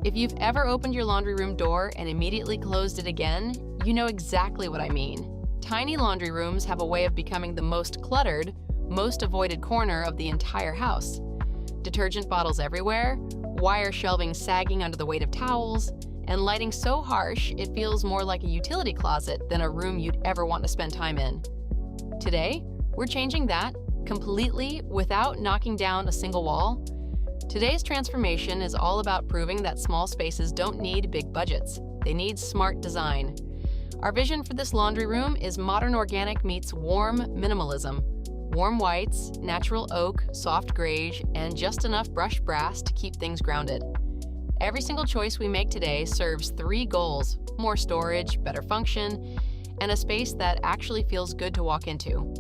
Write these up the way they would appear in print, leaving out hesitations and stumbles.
If you've ever opened your laundry room door and immediately closed it again, you know exactly what I mean. Tiny laundry rooms have a way of becoming the most cluttered, most avoided corner of the entire house. Detergent bottles everywhere, wire shelving sagging under the weight of towels, and lighting so harsh it feels more like a utility closet than a room you'd ever want to spend time in. Today, we're changing that completely without knocking down a single wall. Today's transformation is all about proving that small spaces don't need big budgets. They need smart design. Our vision for this laundry room is modern organic meets warm minimalism. Warm whites, natural oak, soft greige, and just enough brushed brass to keep things grounded. Every single choice we make today serves three goals: more storage, better function, and a space that actually feels good to walk into.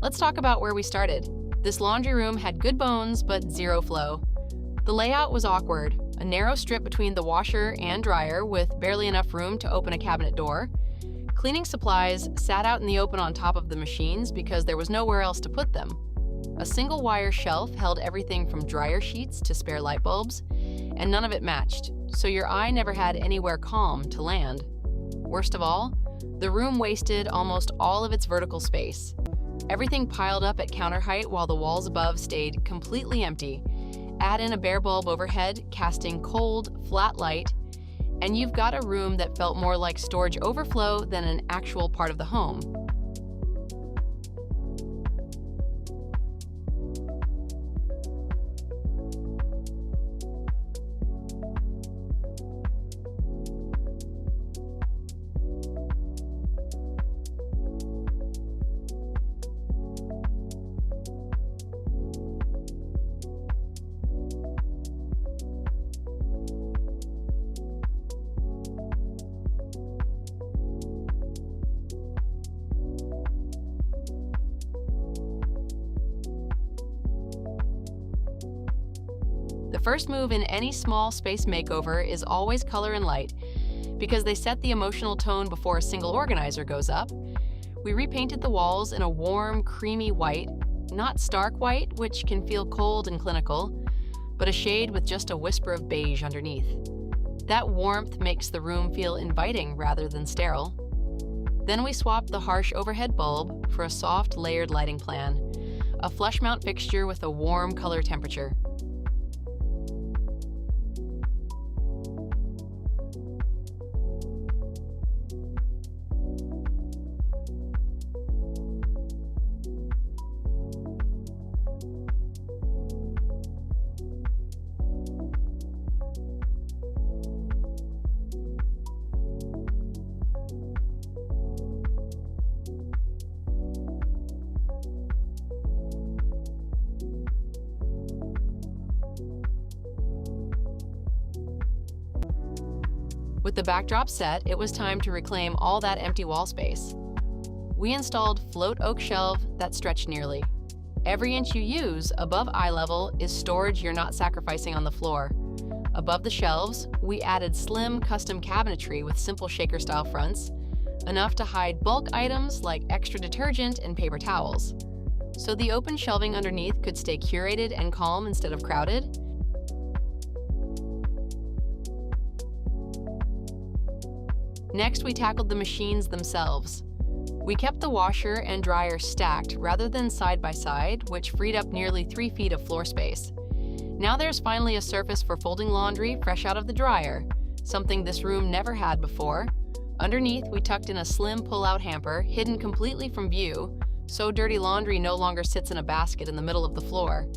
Let's talk about where we started. This laundry room had good bones, but zero flow. The layout was awkward, a narrow strip between the washer and dryer with barely enough room to open a cabinet door. Cleaning supplies sat out in the open on top of the machines because there was nowhere else to put them. A single wire shelf held everything from dryer sheets to spare light bulbs, and none of it matched, so your eye never had anywhere calm to land. Worst of all, the room wasted almost all of its vertical space. Everything piled up at counter height while the walls above stayed completely empty. Add in a bare bulb overhead, casting cold, flat light, and you've got a room that felt more like storage overflow than an actual part of the home. The first move in any small space makeover is always color and light, because they set the emotional tone before a single organizer goes up. We repainted the walls in a warm, creamy white, not stark white, which can feel cold and clinical, but a shade with just a whisper of beige underneath. That warmth makes the room feel inviting rather than sterile. Then we swapped the harsh overhead bulb for a soft, layered lighting plan, a flush mount fixture with a warm color temperature. With the backdrop set, it was time to reclaim all that empty wall space. We installed float oak shelf that stretched nearly. Every inch you use above eye level is storage you're not sacrificing on the floor. Above the shelves, we added slim custom cabinetry with simple shaker-style fronts, enough to hide bulk items like extra detergent and paper towels. So the open shelving underneath could stay curated and calm instead of crowded. Next, we tackled the machines themselves. We kept the washer and dryer stacked rather than side by side, which freed up nearly 3 feet of floor space. Now there's finally a surface for folding laundry fresh out of the dryer, something this room never had before. Underneath, we tucked in a slim pull-out hamper, hidden completely from view, so dirty laundry no longer sits in a basket in the middle of the floor.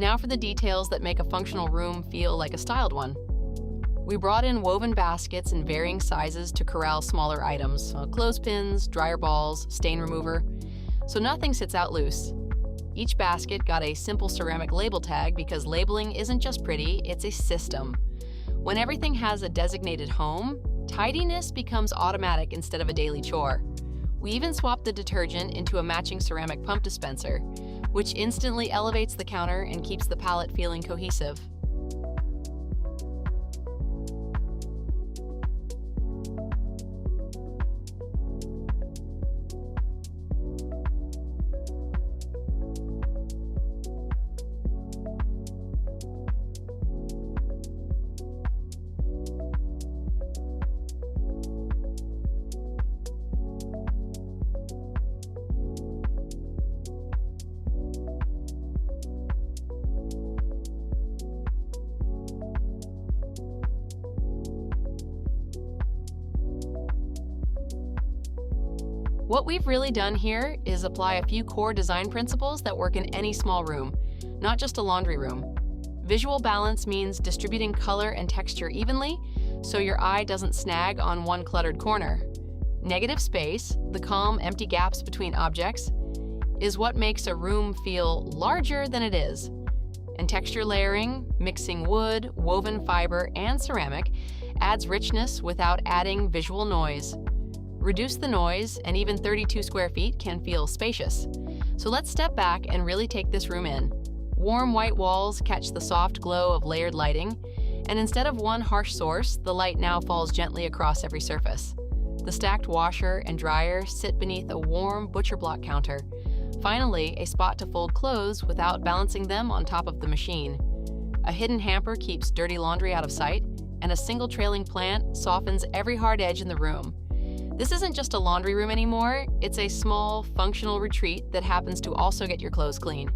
Now for the details that make a functional room feel like a styled one. We brought in woven baskets in varying sizes to corral smaller items, clothespins, dryer balls, stain remover, so nothing sits out loose. Each basket got a simple ceramic label tag because labeling isn't just pretty, it's a system. When everything has a designated home, tidiness becomes automatic instead of a daily chore. We even swapped the detergent into a matching ceramic pump dispenser, which instantly elevates the counter and keeps the palette feeling cohesive. What we've really done here is apply a few core design principles that work in any small room, not just a laundry room. Visual balance means distributing color and texture evenly so your eye doesn't snag on one cluttered corner. Negative space, the calm, empty gaps between objects, is what makes a room feel larger than it is. And texture layering, mixing wood, woven fiber, and ceramic adds richness without adding visual noise. Reduce the noise, and even 32 square feet can feel spacious. So let's step back and really take this room in. Warm white walls catch the soft glow of layered lighting, and instead of one harsh source, the light now falls gently across every surface. The stacked washer and dryer sit beneath a warm butcher block counter. Finally, a spot to fold clothes without balancing them on top of the machine. A hidden hamper keeps dirty laundry out of sight, and a single trailing plant softens every hard edge in the room. This isn't just a laundry room anymore, it's a small, functional retreat that happens to also get your clothes clean.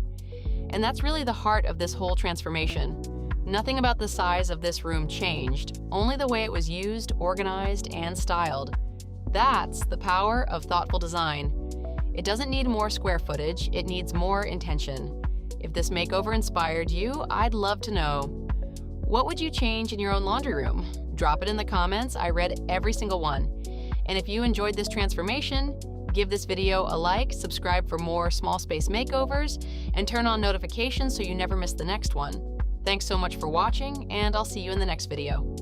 And that's really the heart of this whole transformation. Nothing about the size of this room changed, only the way it was used, organized, and styled. That's the power of thoughtful design. It doesn't need more square footage, it needs more intention. If this makeover inspired you, I'd love to know. What would you change in your own laundry room? Drop it in the comments, I read every single one. And if you enjoyed this transformation, give this video a like, subscribe for more small space makeovers, and turn on notifications so you never miss the next one. Thanks so much for watching, and I'll see you in the next video.